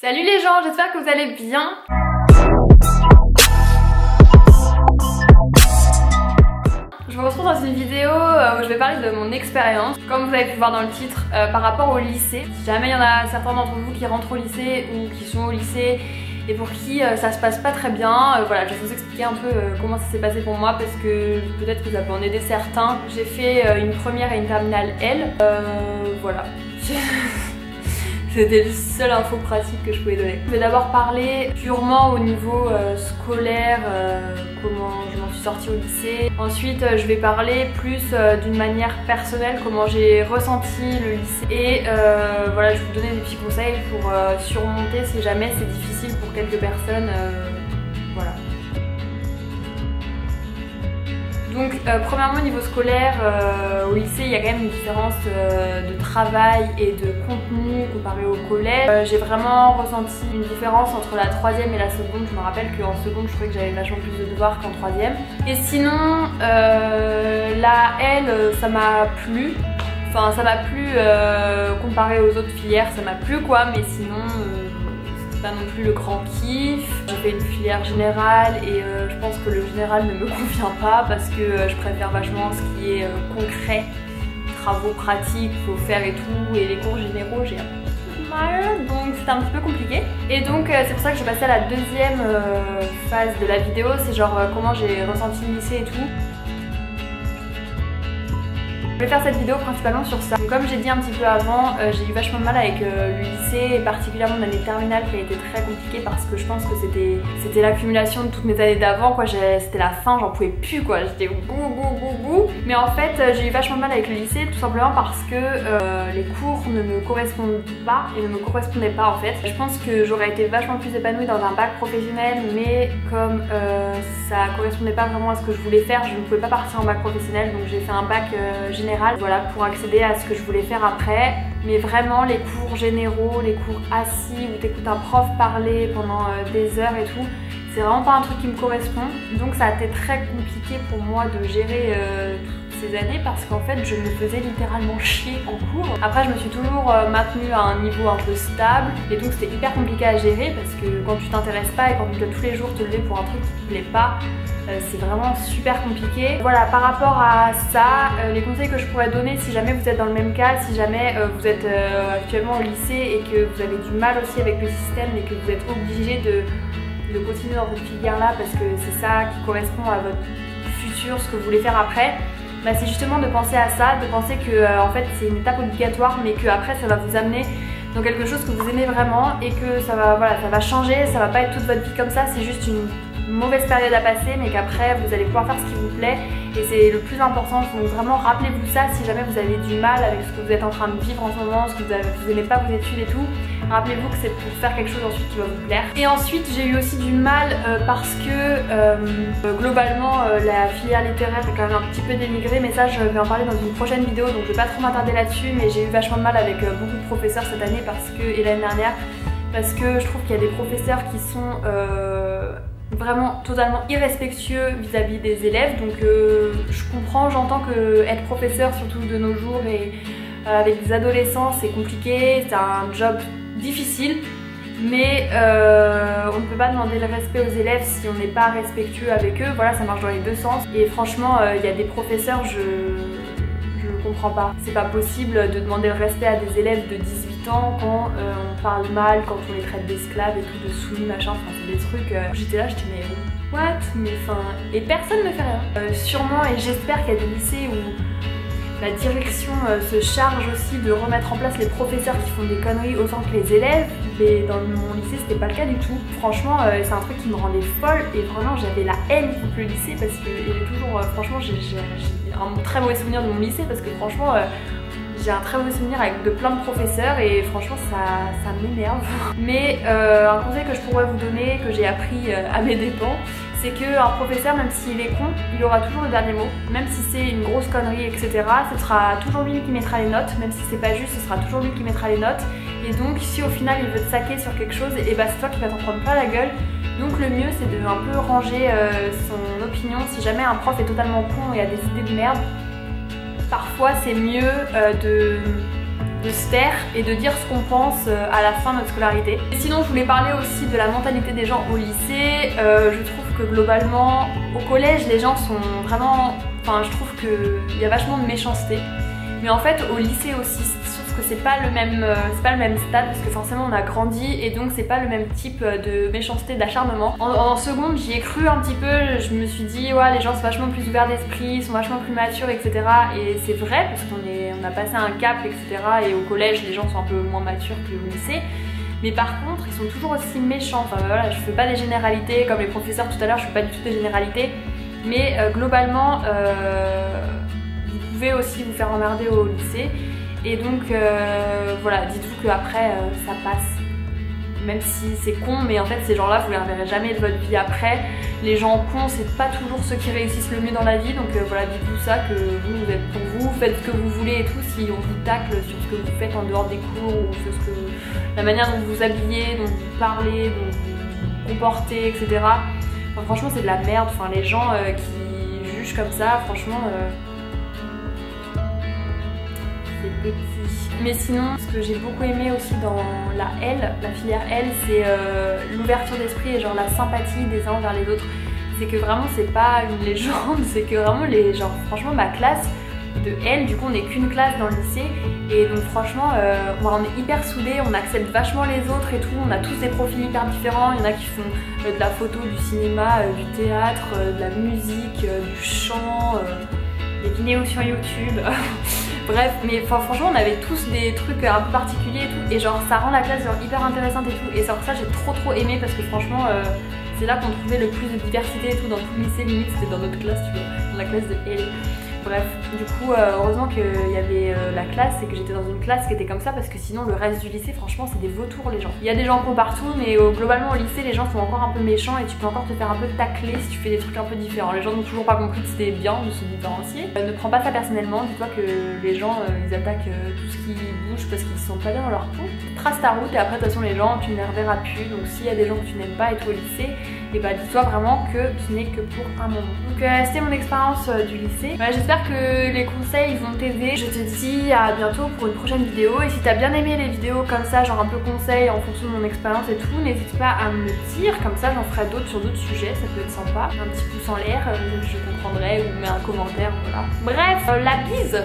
Salut les gens, j'espère que vous allez bien. Je vous retrouve dans une vidéo où je vais parler de mon expérience, comme vous avez pu voir dans le titre, par rapport au lycée. Si jamais il y en a certains d'entre vous qui rentrent au lycée ou qui sont au lycée et pour qui ça se passe pas très bien, voilà, je vais vous expliquer un peu comment ça s'est passé pour moi parce que peut-être que ça peut en aider certains. J'ai fait une première et une terminale L, voilà. C'était la seule info pratique que je pouvais donner. Je vais d'abord parler purement au niveau scolaire, comment je m'en suis sortie au lycée. Ensuite, je vais parler plus d'une manière personnelle, comment j'ai ressenti le lycée. Et voilà, je vais vous donner des petits conseils pour surmonter si jamais c'est difficile pour quelques personnes. Voilà. Donc premièrement au niveau scolaire, au lycée il y a quand même une différence de travail et de contenu comparé au collège. J'ai vraiment ressenti une différence entre la troisième et la seconde. Je me rappelle qu'en seconde je trouvais que j'avais vachement plus de devoirs qu'en troisième. Et sinon la L ça m'a plu. Enfin ça m'a plu comparé aux autres filières, ça m'a plu quoi, mais sinon pas non plus le grand kiff. J'ai fait une filière générale et je pense que le général ne me convient pas parce que je préfère vachement ce qui est concret, travaux pratiques, faut faire et tout, et les cours généraux j'ai un peu mal, donc c'était un petit peu compliqué. Et donc c'est pour ça que je vais passer à la deuxième phase de la vidéo, c'est genre comment j'ai ressenti le lycée et tout. Je vais faire cette vidéo principalement sur ça. Donc, comme j'ai dit un petit peu avant, j'ai eu vachement de mal avec le lycée et particulièrement l'année terminale qui a été très compliquée parce que je pense que c'était l'accumulation de toutes mes années d'avant quoi. C'était la fin, j'en pouvais plus quoi, j'étais bouh. Mais en fait j'ai eu vachement de mal avec le lycée tout simplement parce que les cours ne me correspondent pas et ne me correspondaient pas en fait. Je pense que j'aurais été vachement plus épanouie dans un bac professionnel, mais comme ça correspondait pas vraiment à ce que je voulais faire, je ne pouvais pas partir en bac professionnel, donc j'ai fait un bac général. Voilà, pour accéder à ce que je voulais faire après. Mais vraiment les cours généraux, les cours assis où t'écoutes un prof parler pendant des heures et tout, c'est vraiment pas un truc qui me correspond. Donc ça a été très compliqué pour moi de gérer toutes ces années parce qu'en fait je me faisais littéralement chier en cours. Après je me suis toujours maintenue à un niveau un peu stable et donc c'était hyper compliqué à gérer parce que quand tu t'intéresses pas et quand tu dois tous les jours te lever pour un truc qui te plaît pas, c'est vraiment super compliqué. Voilà, par rapport à ça, les conseils que je pourrais donner si jamais vous êtes dans le même cas, si jamais vous êtes actuellement au lycée et que vous avez du mal aussi avec le système et que vous êtes obligé de continuer dans votre filière là parce que c'est ça qui correspond à votre futur, ce que vous voulez faire après, bah c'est justement de penser à ça, de penser que en fait c'est une étape obligatoire mais que après ça va vous amener dans quelque chose que vous aimez vraiment et que ça va, voilà, ça va changer, ça va pas être toute votre vie comme ça, c'est juste une mauvaise période à passer mais qu'après vous allez pouvoir faire ce qui vous plaît et c'est le plus important. Donc vraiment rappelez-vous ça si jamais vous avez du mal avec ce que vous êtes en train de vivre en ce moment, ce que vous aimez pas vos études et tout, rappelez-vous que c'est pour faire quelque chose ensuite qui va vous plaire. Et ensuite j'ai eu aussi du mal parce que globalement la filière littéraire est quand même un petit peu dénigrée, mais ça je vais en parler dans une prochaine vidéo donc je vais pas trop m'attarder là-dessus, mais j'ai eu vachement de mal avec beaucoup de professeurs cette année et l'année dernière parce que je trouve qu'il y a des professeurs qui sont vraiment totalement irrespectueux vis-à-vis des élèves. Donc je comprends, j'entends que être professeur surtout de nos jours et avec des adolescents c'est compliqué, c'est un job difficile, mais on ne peut pas demander le respect aux élèves si on n'est pas respectueux avec eux. Voilà, ça marche dans les deux sens et franchement il y a des professeurs, je comprends pas. C'est pas possible de demander le respect à des élèves de 18 ans quand on parle mal, quand on les traite d'esclaves et tout, de soumis machin, enfin c'est des trucs. J'étais là, j'étais mais what? Mais enfin, et personne ne fait rien. Sûrement, et j'espère qu'il y a des lycées où la direction se charge aussi de remettre en place les professeurs qui font des conneries autant que les élèves, mais dans mon lycée c'était pas le cas du tout. Franchement c'est un truc qui me rendait folle et vraiment j'avais la haine contre le lycée parce que j'ai toujours, franchement j'ai un très mauvais souvenir de mon lycée parce que franchement j'ai un très mauvais souvenir avec de plein de professeurs et franchement ça m'énerve. Mais un conseil que je pourrais vous donner, que j'ai appris à mes dépens, c'est qu'un professeur, même s'il est con, il aura toujours le dernier mot. Même si c'est une grosse connerie, etc., ce sera toujours lui qui mettra les notes. Même si c'est pas juste, ce sera toujours lui qui mettra les notes. Et donc, si au final il veut te saquer sur quelque chose, et bah c'est toi qui vas t'en prendre plein la gueule. Donc le mieux, c'est de un peu ranger son opinion. Si jamais un prof est totalement con et a des idées de merde, parfois c'est mieux de de se taire et de dire ce qu'on pense à la fin de notre scolarité. Et sinon je voulais parler aussi de la mentalité des gens au lycée. Je trouve que globalement au collège les gens sont vraiment... Enfin je trouve qu'il y a vachement de méchanceté. Mais en fait au lycée aussi, sauf que c'est pas le même stade parce que forcément on a grandi et donc c'est pas le même type de méchanceté, d'acharnement. En seconde j'y ai cru un petit peu, je me suis dit ouais les gens sont vachement plus ouverts d'esprit, ils sont vachement plus matures etc. Et c'est vrai parce qu'on a passé un cap etc. Et au collège les gens sont un peu moins matures qu'au lycée. Mais par contre ils sont toujours aussi méchants, enfin voilà je fais pas des généralités comme les professeurs tout à l'heure, je fais pas du tout des généralités. Mais globalement vous pouvez aussi vous faire emmerder au lycée. Et donc voilà, dites-vous qu'après ça passe. Même si c'est con, mais en fait ces gens-là vous les reverrez jamais de votre vie après. Les gens cons c'est pas toujours ceux qui réussissent le mieux dans la vie. Donc voilà, dites-vous ça, que vous êtes pour vous, faites ce que vous voulez et tout. Si on vous tacle sur ce que vous faites en dehors des cours ou sur ce que, la manière dont vous vous habillez, dont vous parlez, dont vous vous comportez, etc. Enfin, franchement c'est de la merde, enfin les gens qui jugent comme ça, franchement c'est petit. Mais sinon, ce que j'ai beaucoup aimé aussi dans la filière L, c'est l'ouverture d'esprit et genre la sympathie des uns vers les autres. C'est que vraiment c'est pas une légende, c'est que vraiment franchement ma classe de L, du coup on n'est qu'une classe dans le lycée et donc franchement on est hyper soudés, on accepte vachement les autres et tout, on a tous des profils hyper différents, il y en a qui font de la photo, du cinéma, du théâtre, de la musique, du chant, des vidéos sur YouTube. Bref, mais franchement on avait tous des trucs un peu particuliers et tout, et genre ça rend la classe genre hyper intéressante et tout, et c'est pour ça que j'ai trop aimé parce que franchement c'est là qu'on trouvait le plus de diversité et tout dans tout le lycée, limite c'était dans notre classe tu vois, dans la classe de L. Bref, du coup heureusement qu'il y avait la classe et que j'étais dans une classe qui était comme ça parce que sinon le reste du lycée franchement c'est des vautours les gens. Il y a des gens cons partout mais globalement au lycée les gens sont encore un peu méchants et tu peux encore te faire un peu tacler si tu fais des trucs un peu différents. Les gens n'ont toujours pas compris que c'était bien de se différencier. Ne prends pas ça personnellement, dis-toi que les gens ils attaquent tout ce qui bouge parce qu'ils se sentent pas bien dans leur peau. Trace ta route et après de toute façon les gens tu ne les reverras plus, donc s'il y a des gens que tu n'aimes pas et toi au lycée, et bah dis-toi vraiment que ce n'est que pour un moment. Donc c'était mon expérience du lycée. Voilà, j'espère que les conseils vont t'aider. Je te dis à bientôt pour une prochaine vidéo et si t'as bien aimé les vidéos comme ça, genre un peu conseils en fonction de mon expérience et tout, n'hésite pas à me dire, comme ça j'en ferai d'autres sur d'autres sujets, ça peut être sympa. Un petit pouce en l'air, je comprendrai, ou mets un commentaire, voilà. Bref, la bise.